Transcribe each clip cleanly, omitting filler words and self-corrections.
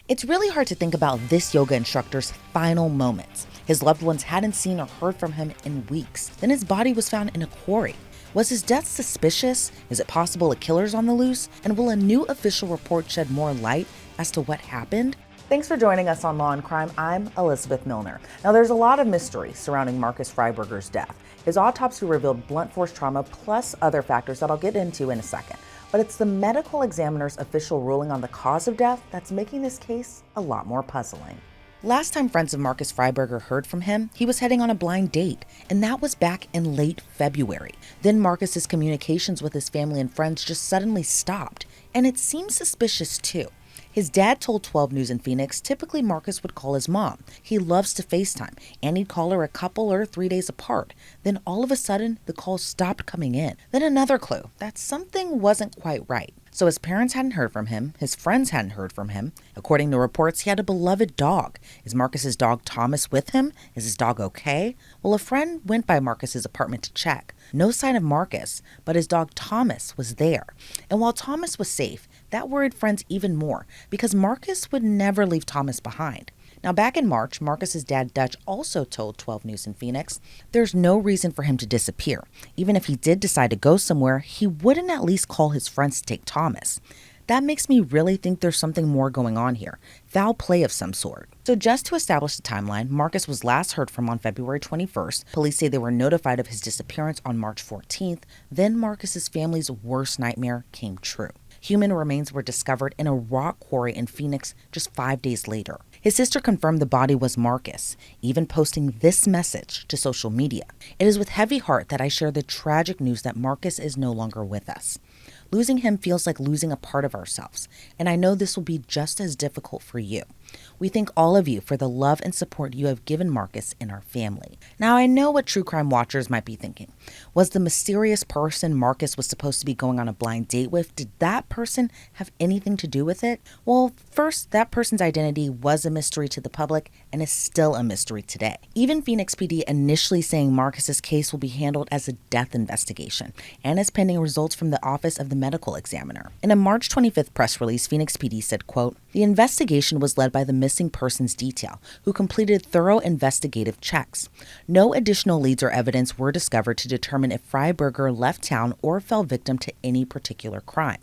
It's really hard to think about this yoga instructor's final moments. His loved ones hadn't seen or heard from him in weeks. Then his body was found in a quarry. Was his death suspicious? Is it possible a killer's on the loose? And will a new official report shed more light as to what happened? Thanks for joining us on Law&Crime. I'm Elizabeth Millner. Now, there's a lot of mystery surrounding Marcus Freiberger's death. His autopsy revealed blunt force trauma plus other factors that I'll get into in a second. But it's the medical examiner's official ruling on the cause of death that's making this case a lot more puzzling. Last time friends of Marcus Freiberger heard from him, he was heading on a blind date, and that was back in late February. Then Marcus's communications with his family and friends just suddenly stopped, and it seems suspicious too. His dad told 12 News in Phoenix typically Marcus would call his mom. He loves to FaceTime, and he'd call her a couple or 3 days apart. Then all of a sudden, the calls stopped coming in. Then another clue that something wasn't quite right. So his parents hadn't heard from him, his friends hadn't heard from him. According to reports, he had a beloved dog. Is Marcus's dog Thomas with him? Is his dog okay? Well, a friend went by Marcus's apartment to check. No sign of Marcus, but his dog Thomas was there. And while Thomas was safe, that worried friends even more because Marcus would never leave Thomas behind. Now, back in March, Marcus's dad, Dutch, also told 12 News in Phoenix there's no reason for him to disappear. Even if he did decide to go somewhere, he wouldn't at least call his friends to take Thomas. That makes me really think there's something more going on here, foul play of some sort. So just to establish the timeline, Marcus was last heard from on February 21st. Police say they were notified of his disappearance on March 14th. Then Marcus's family's worst nightmare came true. Human remains were discovered in a rock quarry in Phoenix just 5 days later. His sister confirmed the body was Marcus, even posting this message to social media. It is with heavy heart that I share the tragic news that Marcus is no longer with us. Losing him feels like losing a part of ourselves, and I know this will be just as difficult for you. We thank all of you for the love and support you have given Marcus and our family. Now, I know what true crime watchers might be thinking. Was the mysterious person Marcus was supposed to be going on a blind date with, did that person have anything to do with it? Well, first, that person's identity was a mystery to the public and is still a mystery today. Even Phoenix PD initially saying Marcus's case will be handled as a death investigation and is pending results from the Office of the Medical Examiner. In a March 25th press release, Phoenix PD said, quote, "The investigation was led by the missing persons detail, who completed thorough investigative checks. No additional leads or evidence were discovered to determine if Freiberger left town or fell victim to any particular crime.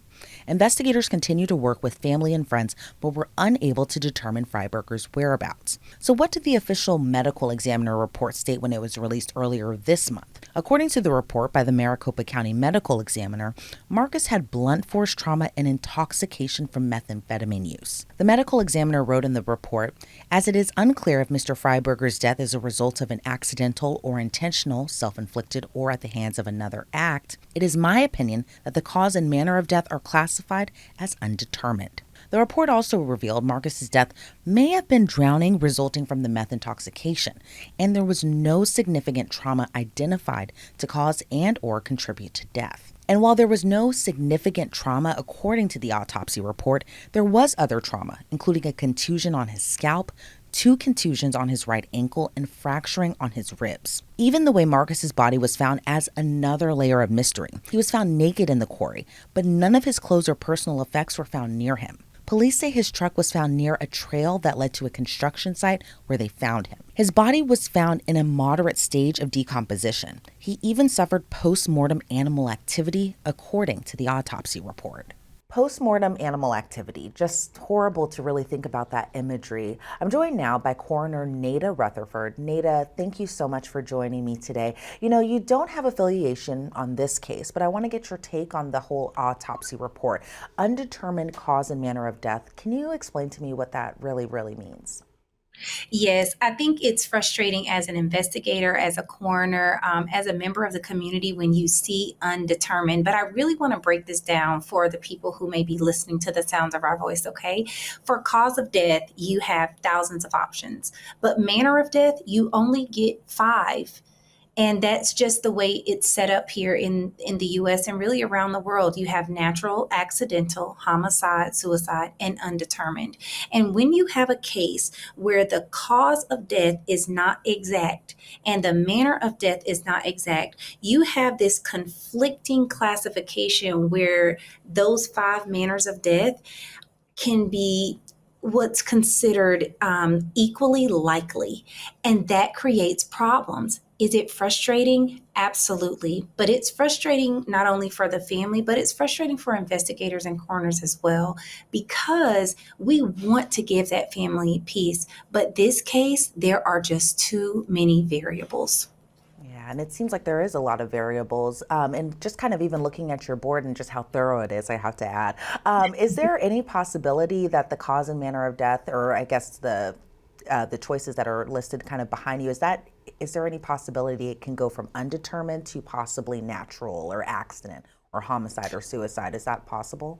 Investigators continue to work with family and friends, but were unable to determine Freiberger's whereabouts." So what did the official medical examiner report state when it was released earlier this month? According to the report by the Maricopa County Medical Examiner, Marcus had blunt force trauma and intoxication from methamphetamine use. The medical examiner wrote in the report, "As it is unclear if Mr. Freiberger's death is a result of an accidental or intentional, self-inflicted, or at the hands of another act, it is my opinion that the cause and manner of death are classified as undetermined." The report also revealed Marcus's death may have been drowning resulting from the meth intoxication, and there was no significant trauma identified to cause and or contribute to death. And while there was no significant trauma according to the autopsy report, there was other trauma, including a contusion on his scalp, 2 contusions on his right ankle, and fracturing on his ribs. Even the way Marcus's body was found adds another layer of mystery. He was found naked in the quarry, but none of his clothes or personal effects were found near him. Police say his truck was found near a trail that led to a construction site where they found him. His body was found in a moderate stage of decomposition. He even suffered post-mortem animal activity, according to the autopsy report. Post-mortem animal activity. Just horrible to really think about that imagery. I'm joined now by Coroner Nada Rutherford. Nada, thank you so much for joining me today. You know, you don't have affiliation on this case, but I want to get your take on the whole autopsy report. Undetermined cause and manner of death. Can you explain to me what that really means? Yes, I think it's frustrating as an investigator, as a coroner, as a member of the community when you see undetermined. But I really want to break this down for the people who may be listening to the sounds of our voice, okay? For cause of death, you have thousands of options, but manner of death, you only get 5. And that's just the way it's set up here in the US and really around the world. You have natural, accidental, homicide, suicide, and undetermined. And when you have a case where the cause of death is not exact and the manner of death is not exact, you have this conflicting classification where those 5 manners of death can be what's considered equally likely, and that creates problems. Is it frustrating? Absolutely. But it's frustrating not only for the family, but it's frustrating for investigators and coroners as well, because we want to give that family peace. But this case, there are just too many variables. Yeah, and it seems like there is a lot of variables. And just kind of even looking at your board and just how thorough it is, I have to add. Is there any possibility that the cause and manner of death, or I guess the choices that are listed kind of behind you, is there any possibility it can go from undetermined to possibly natural or accident or homicide or suicide? Is that possible?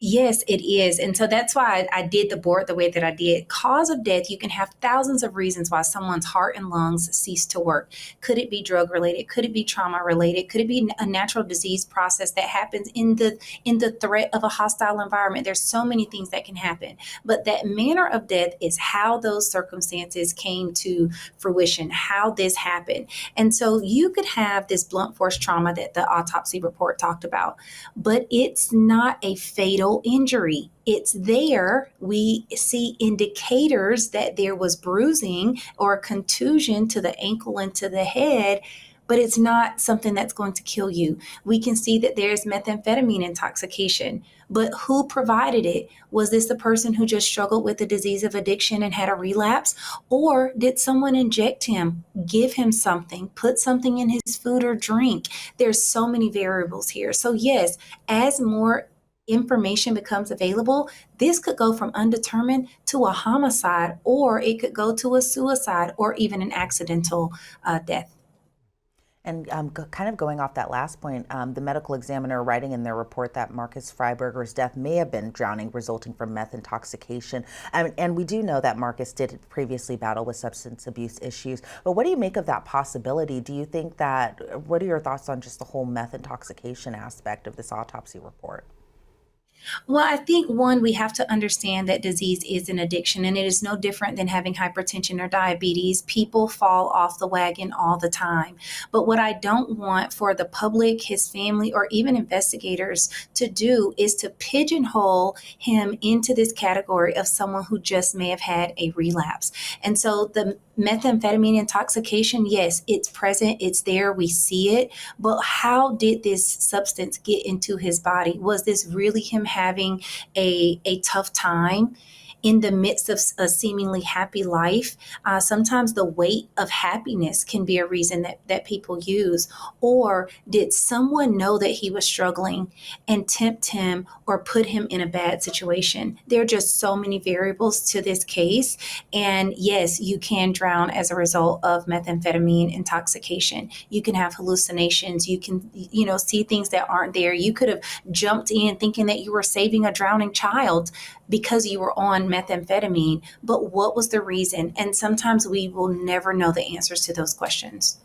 Yes, it is. And so that's why I did the board the way that I did. Cause of death, you can have thousands of reasons why someone's heart and lungs cease to work. Could it be drug related? Could it be trauma related? Could it be a natural disease process that happens in the threat of a hostile environment? There's so many things that can happen. But that manner of death is how those circumstances came to fruition, how this happened. And so you could have this blunt force trauma that the autopsy report talked about, but it's not a fatal injury. It's there. We see indicators that there was bruising or contusion to the ankle and to the head, but it's not something that's going to kill you. We can see that there's methamphetamine intoxication, but who provided it? Was this the person who just struggled with the disease of addiction and had a relapse? Or did someone inject him, give him something, put something in his food or drink? There's so many variables here. So, yes, as more information becomes available, this could go from undetermined to a homicide, or it could go to a suicide or even an accidental death. And kind of going off that last point, the medical examiner writing in their report that Marcus Freiberger's death may have been drowning resulting from meth intoxication. And we do know that Marcus did previously battle with substance abuse issues. But what do you make of that possibility? Do you think what are your thoughts on just the whole meth intoxication aspect of this autopsy report? Well, I think one, we have to understand that disease is an addiction, and it is no different than having hypertension or diabetes. People fall off the wagon all the time. But what I don't want for the public, his family, or even investigators to do is to pigeonhole him into this category of someone who just may have had a relapse. And so the methamphetamine intoxication, yes, it's present, it's there, we see it, but how did this substance get into his body? Was this really him having a tough time in the midst of a seemingly happy life? Sometimes the weight of happiness can be a reason that people use. Or did someone know that he was struggling and tempt him or put him in a bad situation? There are just so many variables to this case. And yes, you can drown as a result of methamphetamine intoxication. You can have hallucinations. You can, see things that aren't there. You could have jumped in thinking that you were saving a drowning child because you were on methamphetamine, but what was the reason? And sometimes we will never know the answers to those questions.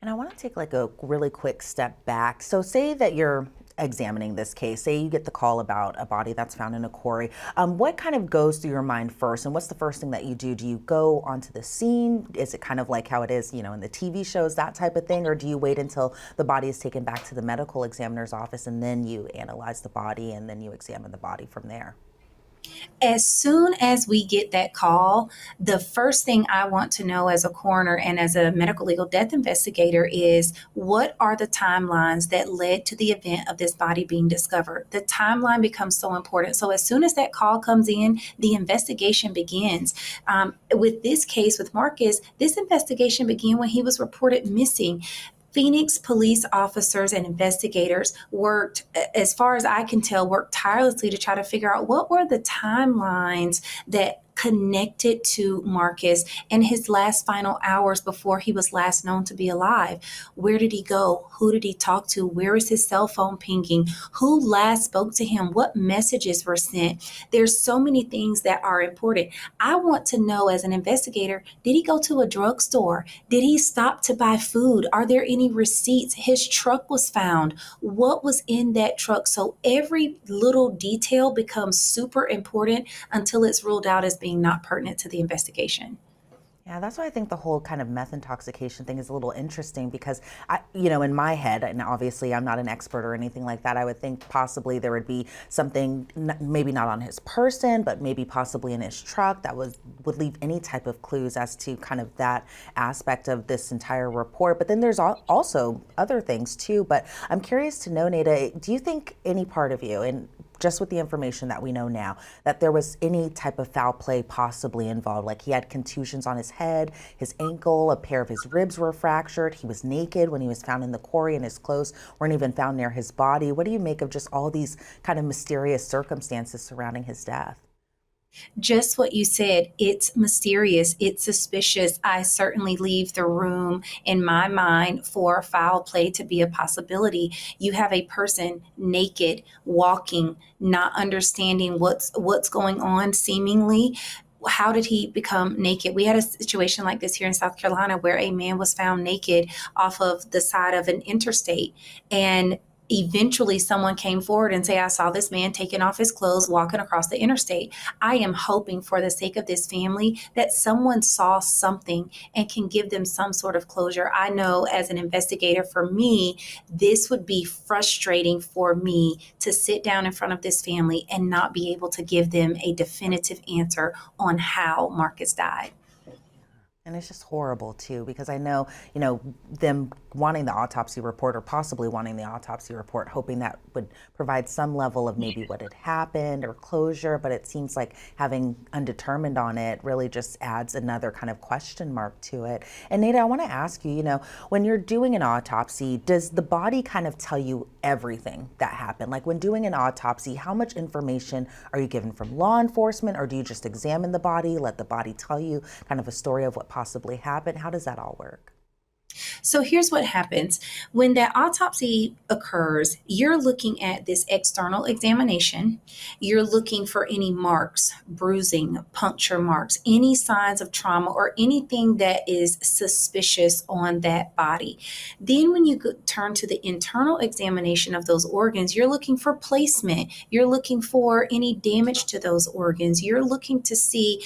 And I want to take like a really quick step back. So say that you're examining this case, say you get the call about a body that's found in a quarry. What kind of goes through your mind first? And what's the first thing that you do? Do you go onto the scene? Is it kind of like how it is, in the TV shows, that type of thing? Or do you wait until the body is taken back to the medical examiner's office and then you analyze the body and then you examine the body from there? As soon as we get that call, the first thing I want to know as a coroner and as a medical legal death investigator is, what are the timelines that led to the event of this body being discovered? The timeline becomes so important. So as soon as that call comes in, the investigation begins. With this case with Marcus, this investigation began when he was reported missing. Phoenix police officers and investigators worked, as far as I can tell, worked tirelessly to try to figure out what were the timelines that connected to Marcus and his last final hours before he was last known to be alive. Where did he go? Who did he talk to? Where is his cell phone pinging? Who last spoke to him? What messages were sent? There's so many things that are important. I want to know, as an investigator, did he go to a drugstore? Did he stop to buy food? Are there any receipts? His truck was found. What was in that truck? So every little detail becomes super important until it's ruled out as being not pertinent to the investigation. Yeah, that's why I think the whole kind of meth intoxication thing is a little interesting because in my head, and obviously I'm not an expert or anything like that, I would think possibly there would be something, maybe not on his person, but maybe possibly in his truck that would leave any type of clues as to kind of that aspect of this entire report. But then there's also other things too. But I'm curious to know, Nada, do you think any part of you, and just with the information that we know now, that there was any type of foul play possibly involved? Like he had contusions on his head, his ankle, a pair of his ribs were fractured, he was naked when he was found in the quarry, and his clothes weren't even found near his body. What do you make of just all these kind of mysterious circumstances surrounding his death? Just what you said, it's mysterious, it's suspicious. I certainly leave the room in my mind for foul play to be a possibility. You have a person naked, walking, not understanding what's going on seemingly. How did he become naked? We had a situation like this here in South Carolina where a man was found naked off of the side of an interstate, and eventually someone came forward and say, I saw this man taking off his clothes walking across the interstate. I am hoping for the sake of this family that someone saw something and can give them some sort of closure. I know as an investigator, for me, this would be frustrating for me to sit down in front of this family and not be able to give them a definitive answer on how Marcus died. And it's just horrible too, because I know, them wanting the autopsy report or possibly wanting the autopsy report, hoping that would provide some level of maybe what had happened or closure. But it seems like having undetermined on it really just adds another kind of question mark to it. And Nada, I want to ask you, when you're doing an autopsy, does the body kind of tell you everything that happened? Like when doing an autopsy, how much information are you given from law enforcement, or do you just examine the body, let the body tell you kind of a story of what possibly happened? How does that all work? So here's what happens when that autopsy occurs. You're looking at this external examination. You're looking for any marks, bruising, puncture marks, any signs of trauma, or anything that is suspicious on that body. Then, when you turn to the internal examination of those organs, you're looking for placement. You're looking for any damage to those organs. You're looking to see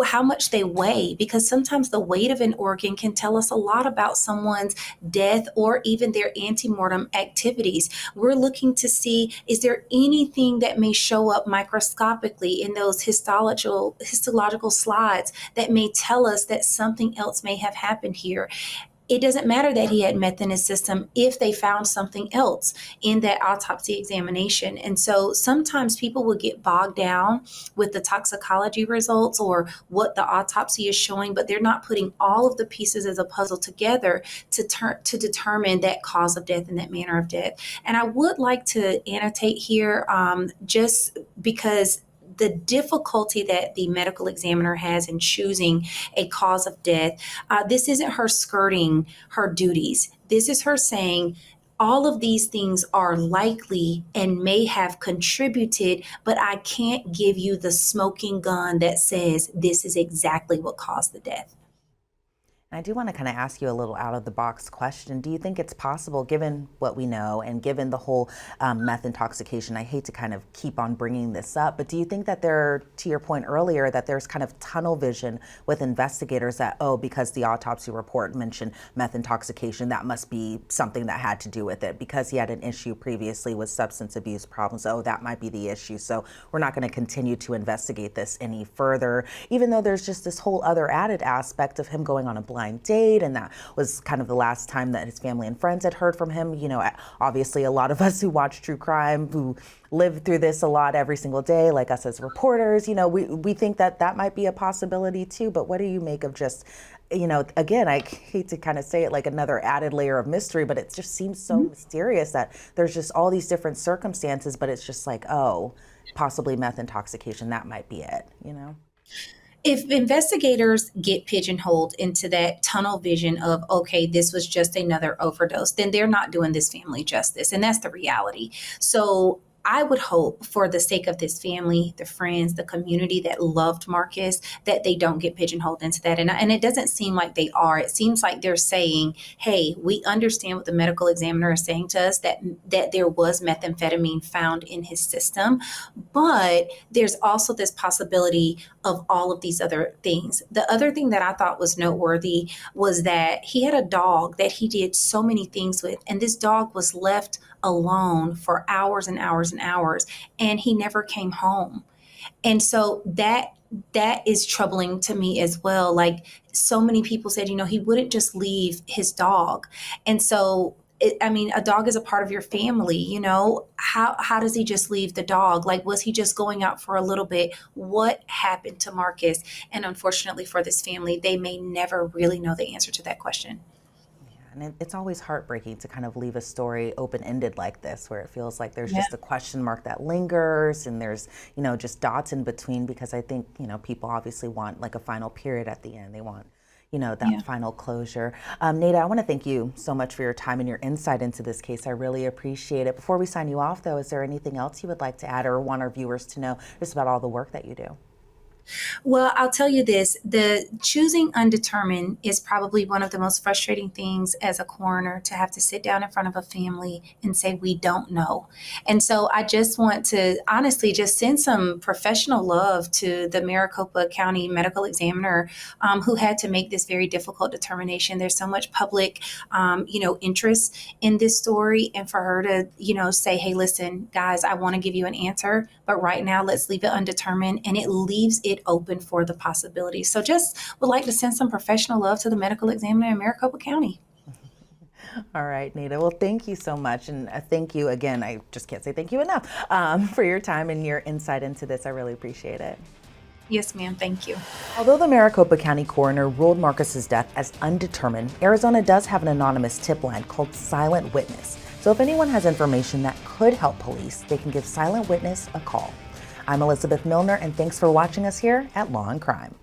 how much they weigh, because sometimes the weight of an organ can tell us a lot about someone's death or even their antemortem activities. We're looking to see, is there anything that may show up microscopically in those histological slides that may tell us that something else may have happened here. It doesn't matter that he had meth in his system if they found something else in that autopsy examination. And so sometimes people will get bogged down with the toxicology results or what the autopsy is showing, but they're not putting all of the pieces as a puzzle together to determine that cause of death and that manner of death. And I would like to annotate here, just because the difficulty that the medical examiner has in choosing a cause of death. This isn't her skirting her duties. This is her saying, all of these things are likely and may have contributed, but I can't give you the smoking gun that says this is exactly what caused the death. And I do want to kind of ask you a little out of the box question. Do you think it's possible, given what we know and given the whole meth intoxication, I hate to kind of keep on bringing this up, but do you think that to your point earlier, that there's kind of tunnel vision with investigators that, oh, because the autopsy report mentioned meth intoxication, that must be something that had to do with it, because he had an issue previously with substance abuse problems, oh, that might be the issue. So we're not going to continue to investigate this any further, even though there's just this whole other added aspect of him going on a blind date, and that was kind of the last time that his family and friends had heard from him. Obviously a lot of us who watch true crime, who live through this a lot every single day, like us as reporters, we think that might be a possibility too. But what do you make of just, again, I hate to kind of say it, like another added layer of mystery, but it just seems so mysterious that there's just all these different circumstances, but it's just like, oh, possibly meth intoxication, that might be it. If investigators get pigeonholed into that tunnel vision of, okay, this was just another overdose, then they're not doing this family justice. And that's the reality. So I would hope for the sake of this family, the friends, the community that loved Marcus, that they don't get pigeonholed into that. And it doesn't seem like they are. It seems like they're saying, hey, we understand what the medical examiner is saying to us, that there was methamphetamine found in his system, but there's also this possibility of all of these other things. The other thing that I thought was noteworthy was that he had a dog that he did so many things with, and this dog was left alone for hours and hours and hours, and he never came home. And so that is troubling to me as well. Like, so many people said, he wouldn't just leave his dog. And so a dog is a part of your family. How does he just leave the dog? Like, was he just going out for a little bit? What happened to Marcus? And unfortunately for this family, they may never really know the answer to that question. And it's always heartbreaking to kind of leave a story open-ended like this, where it feels like there's Yeah. just a question mark that lingers, and there's, just dots in between, because I think, people obviously want like a final period at the end. They want, that Yeah. final closure. Nada, I want to thank you so much for your time and your insight into this case. I really appreciate it. Before we sign you off, though, is there anything else you would like to add or want our viewers to know just about all the work that you do? Well, I'll tell you this, the choosing undetermined is probably one of the most frustrating things as a coroner, to have to sit down in front of a family and say, we don't know. And so I just want to honestly just send some professional love to the Maricopa County medical examiner, who had to make this very difficult determination. There's so much public, interest in this story. And for her to, say, hey, listen, guys, I want to give you an answer, but right now let's leave it undetermined. And it leaves it open for the possibility. So just would like to send some professional love to the medical examiner in Maricopa County. All right, Nada. Well, thank you so much. And thank you again. I just can't say thank you enough for your time and your insight into this. I really appreciate it. Yes, ma'am. Thank you. Although the Maricopa County coroner ruled Marcus's death as undetermined, Arizona does have an anonymous tip line called Silent Witness. So if anyone has information that could help police, they can give Silent Witness a call. I'm Elizabeth Millner, and thanks for watching us here at Law and Crime.